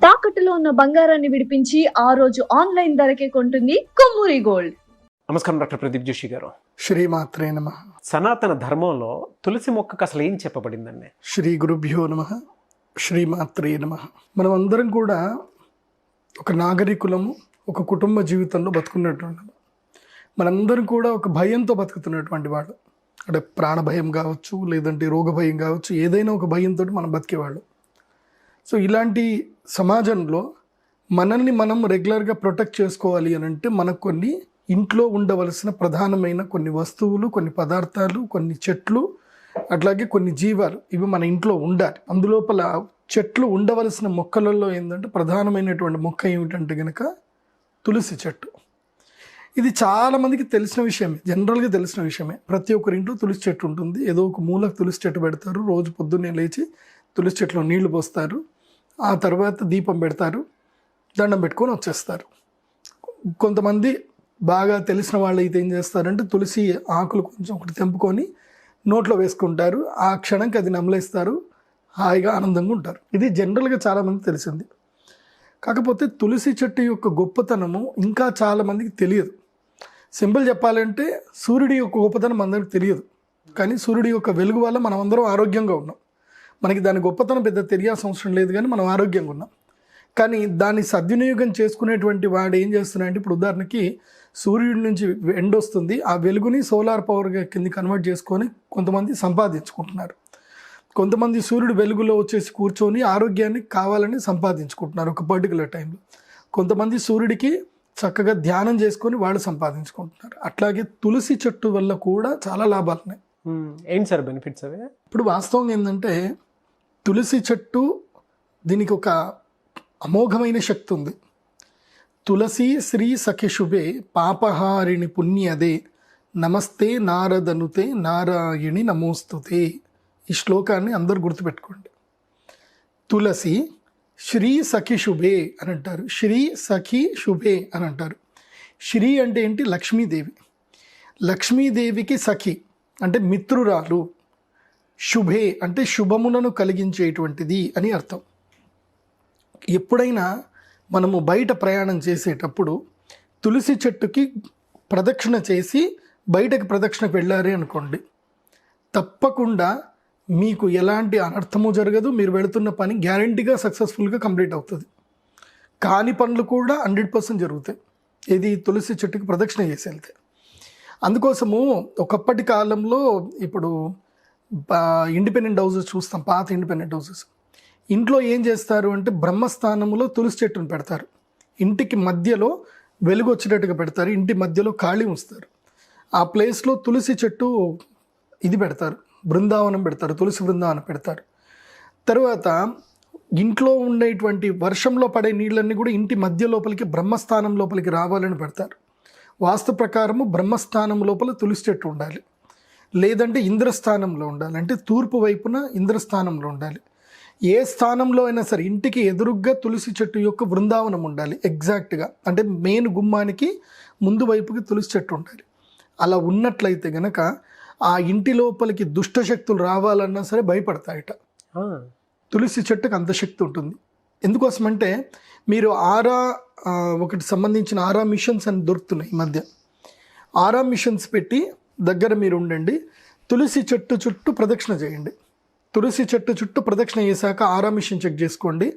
తాకట్టులో ఉన్న బంగారాన్ని విడిపించి ఆ రోజు ఆన్లైన్ ధరకే కొంటుంది కొమ్మూరి గోల్డ్. నమస్కారం డాక్టర్ ప్రదీప్ జోషి గారు. శ్రీమాత్రే నమః. సనాతన ధర్మంలో తులసి మొక్కకు అసలు ఏం చెప్పబడిందండి? శ్రీ గురుభ్యో నమః. శ్రీమాత్రే నమః. మనం అందరం కూడా ఒక నాగరికులము, ఒక కుటుంబ జీవితంలో బతుకున్నటువంటి మనందరం కూడా ఒక భయంతో బతుకుతున్నటువంటి వాళ్ళు. అంటే ప్రాణ భయం కావచ్చు, లేదంటే రోగ భయం కావచ్చు, ఏదైనా ఒక భయంతో మనం బతికేవాళ్ళు. సో ఇలాంటి సమాజంలో మనల్ని మనం రెగ్యులర్గా ప్రొటెక్ట్ చేసుకోవాలి అని అంటే మనకు కొన్ని ఇంట్లో ఉండవలసిన ప్రధానమైన కొన్ని వస్తువులు, కొన్ని పదార్థాలు, కొన్ని చెట్లు, అట్లాగే కొన్ని జీవాలు ఇవి మన ఇంట్లో ఉండాలి. అందులోపల చెట్లు ఉండవలసిన మొక్కలలో ఏంటంటే ప్రధానమైనటువంటి మొక్క ఏమిటంటే కనుక తులసి చెట్టు. ఇది చాలామందికి తెలిసిన విషయమే, జనరల్గా తెలిసిన విషయమే. ప్రతి ఒక్కరింట్లో తులసి చెట్టు ఉంటుంది. ఏదో ఒక మూలకు తులసి చెట్టు పెడతారు. రోజు పొద్దున్నే లేచి తులసి చెట్టులో నీళ్లు పోస్తారు. ఆ తర్వాత దీపం పెడతారు, దండం పెట్టుకొని వచ్చేస్తారు. కొంతమంది బాగా తెలిసిన వాళ్ళు అయితే ఏం చేస్తారంటే తులసి ఆకులు కొంచెం ఒకటి తెంపుకొని నోట్లో వేసుకుంటారు. ఆ క్షణంకి అది నమలేస్తారు, హాయిగా ఆనందంగా ఉంటారు. ఇది జనరల్గా చాలామంది తెలిసింది. కాకపోతే తులసి చెట్టు యొక్క గొప్పతనము ఇంకా చాలామందికి తెలియదు. సింపుల్ చెప్పాలంటే సూర్యుడి యొక్క గొప్పతనం అందరికి తెలియదు, కానీ సూర్యుడి యొక్క వెలుగు వల్ల మనం అందరం ఆరోగ్యంగా ఉన్నాం. మనకి దాని గొప్పతనం పెద్ద తెలియాల్సిన అవసరం లేదు, కానీ మనం ఆరోగ్యంగా ఉన్నాం. కానీ దాన్ని సద్వినియోగం చేసుకునేటువంటి వాడు ఏం చేస్తున్నాడంటే, ఇప్పుడు ఉదాహరణకి సూర్యుడి నుంచి ఎండ వస్తుంది, ఆ వెలుగుని సోలార్ పవర్గా కింద కన్వర్ట్ చేసుకొని కొంతమంది సంపాదించుకుంటున్నారు. కొంతమంది సూర్యుడు వెలుగులో వచ్చేసి కూర్చొని ఆరోగ్యాన్ని కావాలని సంపాదించుకుంటున్నారు ఒక పర్టికులర్ టైంలో. కొంతమంది సూర్యుడికి చక్కగా ధ్యానం చేసుకొని వాళ్ళు సంపాదించుకుంటున్నారు. అట్లాగే తులసి చెట్టు వల్ల కూడా చాలా లాభాలు ఉన్నాయి. ఏంటి సార్ బెనిఫిట్స్ అవి? ఇప్పుడు వాస్తవం ఏంటంటే తులసి చెట్టు దీనికి ఒక అమోఘమైన శక్తి ఉంది. తులసి శ్రీ సఖి శుభే పాపహారిణి పుణ్యదే నమస్తే నారదనుతే నారాయణి నమోస్తుతే. ఈ శ్లోకాన్ని అందరూ గుర్తుపెట్టుకోండి. తులసి శ్రీ సఖి శుభే అని అంటారు. శ్రీ సఖి శుభే అని అంటారు. శ్రీ అంటే ఏంటి? లక్ష్మీదేవి. లక్ష్మీదేవికి సఖి అంటే మిత్రురాలు, శుభే అంటే శుభములను కలిగించేటువంటిది అని అర్థం. ఎప్పుడైనా మనము బయట ప్రయాణం చేసేటప్పుడు తులసి చెట్టుకి ప్రదక్షిణ చేసి బయటకు ప్రదక్షిణకు వెళ్ళారే అనుకోండి, తప్పకుండా మీకు ఎలాంటి అనర్థము జరగదు. మీరు వెళుతున్న పని గ్యారంటీగా సక్సెస్ఫుల్గా కంప్లీట్ అవుతుంది. కాని పనులు కూడా 100% జరుగుతాయి. ఇది తులసి చెట్టుకి ప్రదక్షిణ చేసి వెళ్తే. అందుకోసము ఒకప్పటి కాలంలో ఇప్పుడు ఇండిపెండెంట్ హౌసెస్ చూస్తాం, పాత ఇండిపెండెంట్ హౌసెస్. ఇంట్లో ఏం చేస్తారు అంటే బ్రహ్మస్థానంలో తులసి చెట్టును పెడతారు. ఇంటికి మధ్యలో వెలుగు వచ్చేటట్టుగా పెడతారు, ఇంటి మధ్యలో ఖాళీ ఉంచుతారు. ఆ ప్లేస్లో తులసి చెట్టు ఇది పెడతారు, బృందావనం పెడతారు, తులసి బృందావనం పెడతారు. తర్వాత ఇంట్లో ఉండేటువంటి వర్షంలో పడే నీళ్ళన్నీ కూడా ఇంటి మధ్య లోపలికి బ్రహ్మస్థానం లోపలికి రావాలని పెడతారు. వాస్తు ప్రకారము బ్రహ్మస్థానం లోపల తులసి చెట్టు ఉండాలి, లేదంటే ఇంద్రస్థానంలో ఉండాలి. అంటే తూర్పు వైపున ఇంద్రస్థానంలో ఉండాలి. ఏ స్థానంలో అయినా సరే ఇంటికి ఎదురుగ్గా తులసి చెట్టు యొక్క బృందావనం ఉండాలి ఎగ్జాక్ట్గా. అంటే మెయిన్ గుమ్మానికి ముందు వైపుకి తులసి చెట్టు ఉండాలి. అలా ఉన్నట్లయితే గనక ఆ ఇంటి లోపలికి దుష్టశక్తులు రావాలన్నా సరే భయపడతాయట. తులసి చెట్టుకు అంత శక్తి ఉంటుంది. ఎందుకోసమంటే మీరు ఒకటి సంబంధించిన ఆరా మిషన్స్ అని దొరుకుతున్నాయి ఈ మధ్య. ఆరా మిషన్స్ పెట్టి దగ్గర మీరు ఉండండి, తులసి చెట్టు చుట్టూ ప్రదక్షిణ చేయండి. తులసి చెట్టు చుట్టూ ప్రదక్షిణ చేశాక ఆరా మిషన్ చెక్ చేసుకోండి.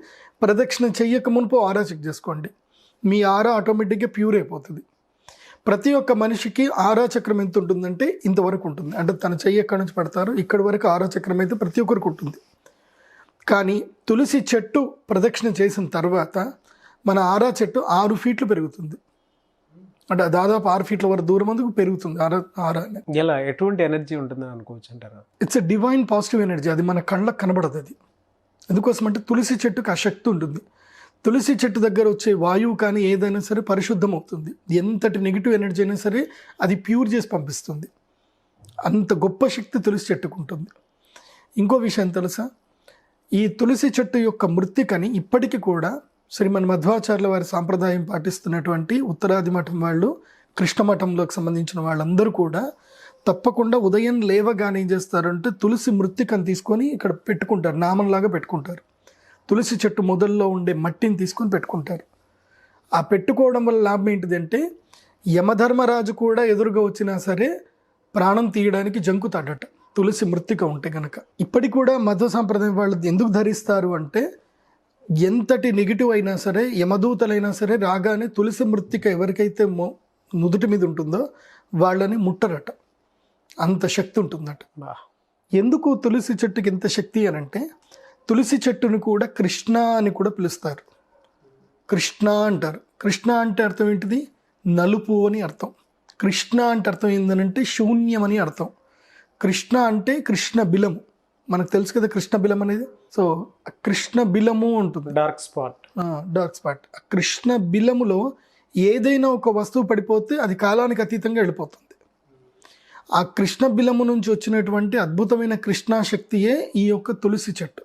ప్రదక్షిణ చెయ్యక మునుపు ఆరా చెక్ చేసుకోండి. మీ ఆరా ఆటోమేటిక్గా ప్యూర్ అయిపోతుంది. ప్రతి ఒక్క మనిషికి ఆరా చక్రం ఎంత ఉంటుందంటే ఇంతవరకు ఉంటుంది. అంటే తన చెయ్యి ఎక్కడి నుంచి పడతారో ఇక్కడి వరకు ఆరా చక్రం అయితే ప్రతి ఒక్కరికి ఉంటుంది. కానీ తులసి చెట్టు ప్రదక్షిణ చేసిన తర్వాత మన ఆరా చెట్టు 6 ఫీట్లు పెరుగుతుంది. అంటే దాదాపు 6 ఫీట్ల వరకు దూరం అందుకు పెరుగుతుంది ఆరా. ఎలా, ఎటువంటి ఎనర్జీ ఉంటుందని అనుకోవచ్చు అంటారా? It's a divine positive energy. అది మన కళ్ళకు కనబడదు. అది ఎందుకోసం అంటే తులసి చెట్టుకు ఆ శక్తి ఉంటుంది. తులసి చెట్టు దగ్గర వచ్చే వాయువు కానీ ఏదైనా సరే పరిశుద్ధం అవుతుంది. ఎంతటి నెగిటివ్ ఎనర్జీ అయినా సరే అది ప్యూర్ చేసి పంపిస్తుంది. అంత గొప్ప శక్తి తులసి చెట్టుకు ఉంటుంది. ఇంకో విషయం తెలుసా, ఈ తులసి చెట్టు యొక్క మృత్తికని ఇప్పటికీ కూడా శ్రీమన్ మధ్వాచార్యుల వారి సాంప్రదాయం పాటిస్తున్నటువంటి ఉత్తరాది మఠం వాళ్ళు, కృష్ణ మఠంలోకి సంబంధించిన వాళ్ళందరూ కూడా తప్పకుండా ఉదయం లేవగానే ఏం చేస్తారంటే తులసి మృత్తికను తీసుకొని ఇక్కడ పెట్టుకుంటారు, నామంలాగా పెట్టుకుంటారు. తులసి చెట్టు మొదల్లో ఉండే మట్టిని తీసుకొని పెట్టుకుంటారు. ఆ పెట్టుకోవడం వల్ల లాభం ఏంటిదంటే యమధర్మరాజు కూడా ఎదురుగా వచ్చినా సరే ప్రాణం తీయడానికి జంకుతాడట తులసి మృత్తిక ఉంటే కనుక. ఇప్పటికి కూడా మధ్వ సాంప్రదాయం వాళ్ళు ఎందుకు ధరిస్తారు అంటే ఎంతటి నెగిటివ్ అయినా సరే యమదూతలైనా సరే రాగానే తులసి మృత్తిక ఎవరికైతే నుదుటి మీద ఉంటుందో వాళ్ళని ముట్టరట, అంత శక్తి ఉంటుందట. ఎందుకు తులసి చెట్టుకి ఎంత శక్తి అని అంటే తులసి చెట్టును కూడా కృష్ణ అని కూడా పిలుస్తారు. కృష్ణ అంటారు. కృష్ణ అంటే అర్థం ఏంటిది? నలుపు అని అర్థం. కృష్ణ అంటే అర్థం ఏంటంటే శూన్యం అని అర్థం. కృష్ణ అంటే కృష్ణ బిలము, మనకు తెలుసు కదా కృష్ణ బిలం అనేది. సో కృష్ణ బిలము ఉంటుంది, డార్క్ స్పాట్. ఆ కృష్ణ బిలములో ఏదైనా ఒక వస్తువు పడిపోతే అది కాలానికి అతీతంగా వెళ్ళిపోతుంది. ఆ కృష్ణ బిలము నుంచి వచ్చినటువంటి అద్భుతమైన కృష్ణాశక్తియే ఈ యొక్క తులసి చెట్టు.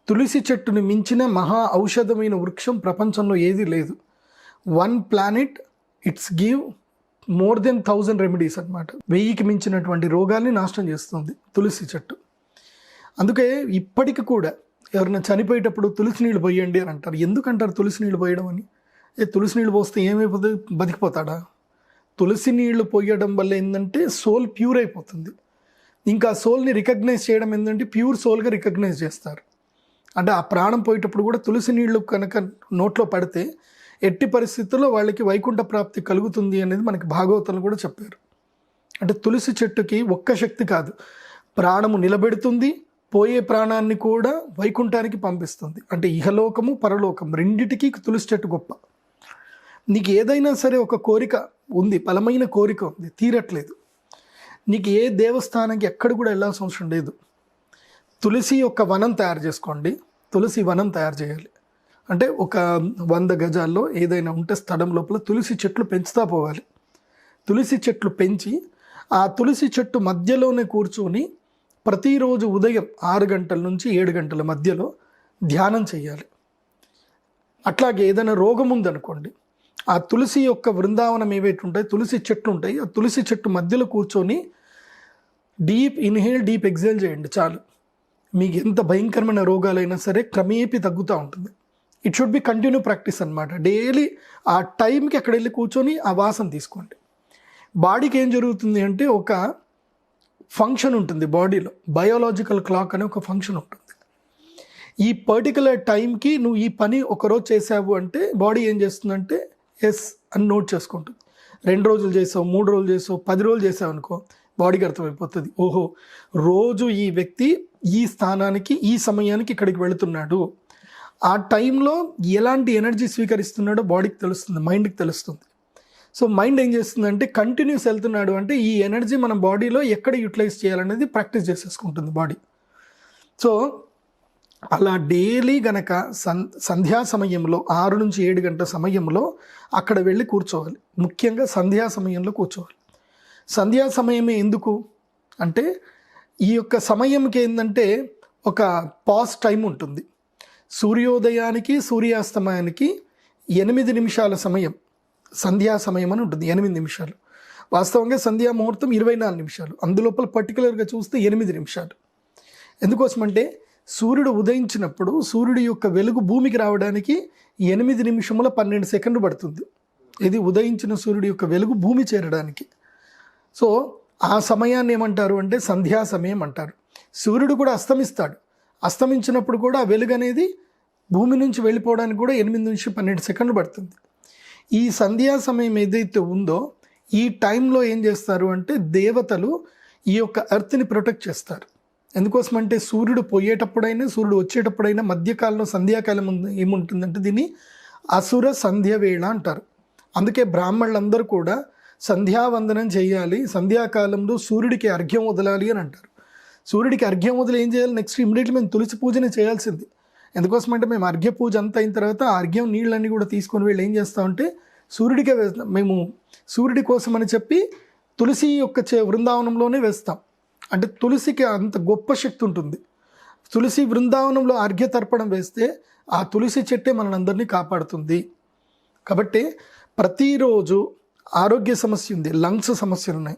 తులసి చెట్టుని మించిన మహా ఔషధమైన వృక్షం ప్రపంచంలో ఏది లేదు. 1 planet it's give more than 1000 remedies అనమాట. 1000కి మించినటువంటి రోగాల్ని నాశనం చేస్తుంది తులసి చెట్టు. అందుకే ఇప్పటికి కూడా ఎవరైనా చనిపోయేటప్పుడు తులసి నీళ్ళు పోయండి అని అంటారు. ఎందుకంటారు తులసి నీళ్ళు పోయడం అని? తులసి నీళ్ళు పోస్తే ఏమైపోతుంది? బతికిపోతాడా? తులసి నీళ్లు పోయడం వల్ల ఏంటంటే సోల్ ప్యూర్ అయిపోతుంది. ఇంకా సోల్ని రికగ్నైజ్ చేయడం ఏంటంటే ప్యూర్ సోల్గా రికగ్నైజ్ చేస్తారు. అంటే ఆ ప్రాణం పోయేటప్పుడు కూడా తులసి నీళ్లు కనుక నోట్లో పడితే ఎట్టి పరిస్థితుల్లో వాళ్ళకి వైకుంఠ ప్రాప్తి కలుగుతుంది అనేది మనకి భాగవతంలో కూడా చెప్పారు. అంటే తులసి చెట్టుకి ఒక్క శక్తి కాదు, ప్రాణము నిలబెడుతుంది, పోయే ప్రాణాన్ని కూడా వైకుంఠానికి పంపిస్తుంది. అంటే ఇహలోకము పరలోకం రెండిటికి తులసి చెట్టు గొప్ప. నీకు ఏదైనా సరే ఒక కోరిక ఉంది, బలమైన కోరిక ఉంది, తీరట్లేదు, నీకు ఏ దేవస్థానానికి ఎక్కడ కూడా వెళ్ళాల్సిన అవసరం లేదు. తులసి యొక్క వనం తయారు చేసుకోండి. తులసి వనం తయారు చేయాలి అంటే ఒక 100 గజాల్లో ఏదైనా ఉంటే స్థలం లోపల తులసి చెట్లు పెంచుతా పోవాలి. తులసి చెట్లు పెంచి ఆ తులసి చెట్టు మధ్యలోనే కూర్చొని ప్రతిరోజు ఉదయం 6 గంటల నుంచి 7 గంటల మధ్యలో ధ్యానం చేయాలి. అట్లాగే ఏదైనా రోగం ఉందనుకోండి, ఆ తులసి యొక్క బృందావనం ఏవైతే ఉంటాయి, తులసి చెట్లు ఉంటాయి, ఆ తులసి చెట్టు మధ్యలో కూర్చొని డీప్ ఇన్హేల్ డీప్ ఎక్సేల్ చేయండి చాలు. మీకు ఎంత భయంకరమైన రోగాలైనా సరే క్రమేపీ తగ్గుతూ ఉంటుంది. It should be continue practice అనమాట. డైలీ ఆ టైంకి అక్కడ వెళ్ళి కూర్చొని ఆ వాసన తీసుకోండి. బాడీకి ఏం జరుగుతుంది అంటే ఒక ఫంక్షన్ ఉంటుంది బాడీలో, బయోలాజికల్ క్లాక్ అనే ఒక ఫంక్షన్ ఉంటుంది. ఈ పర్టికులర్ టైంకి నువ్వు ఈ పని ఒకరోజు చేసావు అంటే బాడీ ఏం చేస్తుందంటే ఎస్ అని నోట్ చేసుకుంటుంది. 2 రోజులు చేసావు, 3 రోజులు చేసావు, 10 రోజులు చేసావు అనుకో, బాడీకి అర్థమైపోతుంది, ఓహో రోజు ఈ వ్యక్తి ఈ స్థానానికి ఈ సమయానికి ఇక్కడికి వెళుతున్నాడు. ఆ టైంలో ఎలాంటి ఎనర్జీ స్వీకరిస్తున్నాడో బాడీకి తెలుస్తుంది, మైండ్కి తెలుస్తుంది. సో మైండ్ ఏం చేస్తుందంటే కంటిన్యూస్ వెళ్తున్నాడు అంటే ఈ ఎనర్జీ మన బాడీలో ఎక్కడ యూటిలైజ్ చేయాలనేది ప్రాక్టీస్ చేసేసుకుంటుంది బాడీ. సో అలా డైలీ గనక సంధ్యా సమయంలో 6 నుంచి 7 గంటల సమయంలో అక్కడ వెళ్ళి కూర్చోవాలి. ముఖ్యంగా సంధ్యా సమయంలో కూర్చోవాలి. సంధ్యా సమయమే ఎందుకు అంటే ఈ యొక్క సమయంకి ఏంటంటే ఒక పాజ్ టైం ఉంటుంది. సూర్యోదయానికి సూర్యాస్తమయానికి 8 నిమిషాల సమయం సంధ్యా సమయం అని ఉంటుంది. 8 నిమిషాలు. వాస్తవంగా సంధ్యా ముహూర్తం 24 నిమిషాలు. అందులోపల పర్టికులర్గా చూస్తే 8 నిమిషాలు. ఎందుకోసమంటే సూర్యుడు ఉదయించినప్పుడు సూర్యుడి యొక్క వెలుగు భూమికి రావడానికి 8 నిమిషముల 12 సెకండ్లు పడుతుంది. ఇది ఉదయించిన సూర్యుడి యొక్క వెలుగు భూమి చేరడానికి. సో ఆ సమయాన్ని ఏమంటారు అంటే సంధ్యా సమయం అంటారు. సూర్యుడు కూడా అస్తమిస్తాడు. అస్తమించినప్పుడు కూడా ఆ వెలుగు అనేది భూమి నుంచి వెళ్ళిపోవడానికి కూడా 8 నుంచి 12 సెకండ్లు పడుతుంది. ఈ సంధ్యా సమయం ఏదైతే ఉందో ఈ టైంలో ఏం చేస్తారు అంటే దేవతలు ఈ యొక్క ఎర్త్ని ప్రొటెక్ట్ చేస్తారు. ఎందుకోసమంటే సూర్యుడు పోయేటప్పుడైనా సూర్యుడు వచ్చేటప్పుడైనా మధ్యకాలంలో సంధ్యాకాలం ఏముంటుందంటే దీన్ని అసుర సంధ్య వేళ అంటారు. అందుకే బ్రాహ్మణులందరూ కూడా సంధ్యావందనం చేయాలి, సంధ్యాకాలంలో సూర్యుడికి అర్ఘ్యం వదలాలి అని అంటారు. సూర్యుడికి అర్ఘ్యం వదిలి ఏం చేయాలి? నెక్స్ట్ ఇమ్మీడియట్లీ మేము తులసి పూజనే చేయాల్సింది. ఎందుకోసమంటే మేము అర్ఘ్య పూజ అంతా అయిన తర్వాత ఆ అర్ఘ్యం నీళ్ళన్నీ కూడా తీసుకొని వెళ్ళి ఏం చేస్తామంటే సూర్యుడికే వేస్తాం. మేము సూర్యుడి కోసం అని చెప్పి తులసి యొక్క బృందావనంలోనే వేస్తాం. అంటే తులసికి అంత గొప్ప శక్తి ఉంటుంది. తులసి బృందావనంలో అర్ఘ్య తర్పణం వేస్తే ఆ తులసి చెట్టే మనందరినీ కాపాడుతుంది. కాబట్టి ప్రతిరోజు ఆరోగ్య సమస్య ఉంది, లంగ్స్ సమస్యలు ఉన్నాయి,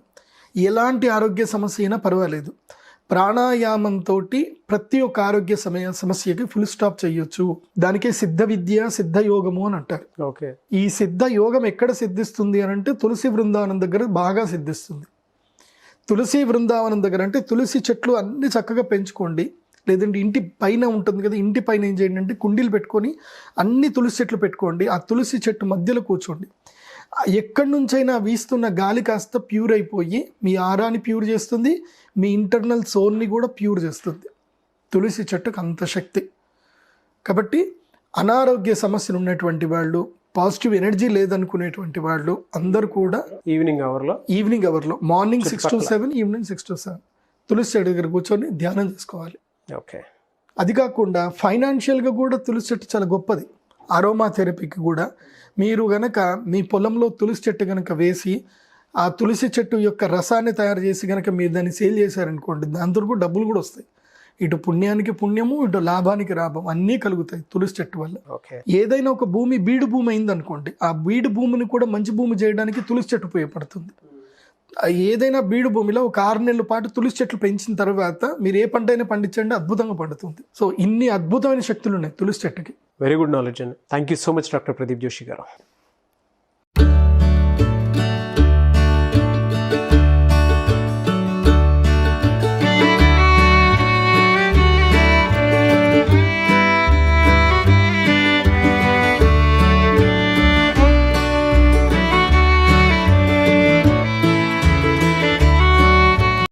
ఎలాంటి ఆరోగ్య సమస్య అయినా పర్వాలేదు, ప్రాణాయామంతో ప్రతి ఒక్క ఆరోగ్య సమస్యకి ఫుల్ స్టాప్ చేయొచ్చు. దానికే సిద్ధ విద్య, సిద్ధ యోగము అని అంటారు. ఓకే. ఈ సిద్ధ యోగం ఎక్కడ సిద్ధిస్తుంది అని అంటే తులసి బృందావనం దగ్గర బాగా సిద్ధిస్తుంది. తులసి బృందావనం దగ్గర అంటే తులసి చెట్లు అన్ని చక్కగా పెంచుకోండి. లేదంటే ఇంటి పైన ఉంటుంది కదా, ఇంటి పైన ఏం చేయండి అంటే కుండీలు పెట్టుకొని అన్ని తులసి చెట్లు పెట్టుకోండి. ఆ తులసి చెట్టు మధ్యలో కూర్చోండి. ఎక్కడి నుంచైనా వీస్తున్న గాలి కాస్త ప్యూర్ అయిపోయి మీ ఆరాని ప్యూర్ చేస్తుంది, మీ ఇంటర్నల్ సోల్ని కూడా ప్యూర్ చేస్తుంది. తులసి చెట్టుకు అంత శక్తి. కాబట్టి అనారోగ్య సమస్యలు ఉన్నటువంటి వాళ్ళు, పాజిటివ్ ఎనర్జీ లేదనుకునేటువంటి వాళ్ళు అందరూ కూడా ఈవినింగ్ అవర్లో మార్నింగ్ 6 to 7, ఈవినింగ్ 6 to 7 తులసి చెట్టు దగ్గర కూర్చొని ధ్యానం చేసుకోవాలి. ఓకే. అది కాకుండా ఫైనాన్షియల్గా కూడా తులసి చెట్టు చాలా గొప్పది. అరోమా థెరపీకి కూడా మీరు గనక మీ పొలంలో తులసి చెట్టు కనుక వేసి ఆ తులసి చెట్టు యొక్క రసాన్ని తయారు చేసి కనుక మీరు దాన్ని సేల్ చేశారనుకోండి, దాంతో కూడా డబ్బులు కూడా వస్తాయి. ఇటు పుణ్యానికి పుణ్యము, ఇటు లాభానికి లాభం అన్నీ కలుగుతాయి తులసి చెట్టు వల్ల. ఓకే. ఏదైనా ఒక భూమి బీడు భూమి అయిందనుకోండి, ఆ బీడు భూమిని కూడా మంచి భూమి చేయడానికి తులసి చెట్టు ఉపయోగపడుతుంది. ఏదైనా బీడు భూమిలో ఒక 6 నెలల పాటు తులసి చెట్లు పెంచిన తర్వాత మీరు ఏ పంట అయినా పండించండి, అద్భుతంగా పండుతుంది. సో ఇన్ని అద్భుతమైన శక్తులు ఉన్నాయి తులసి చెట్టుకి. వెరీ గుడ్ నాలెడ్జ్ అండి. Thank you so much doctor Pradeep Joshi గారు.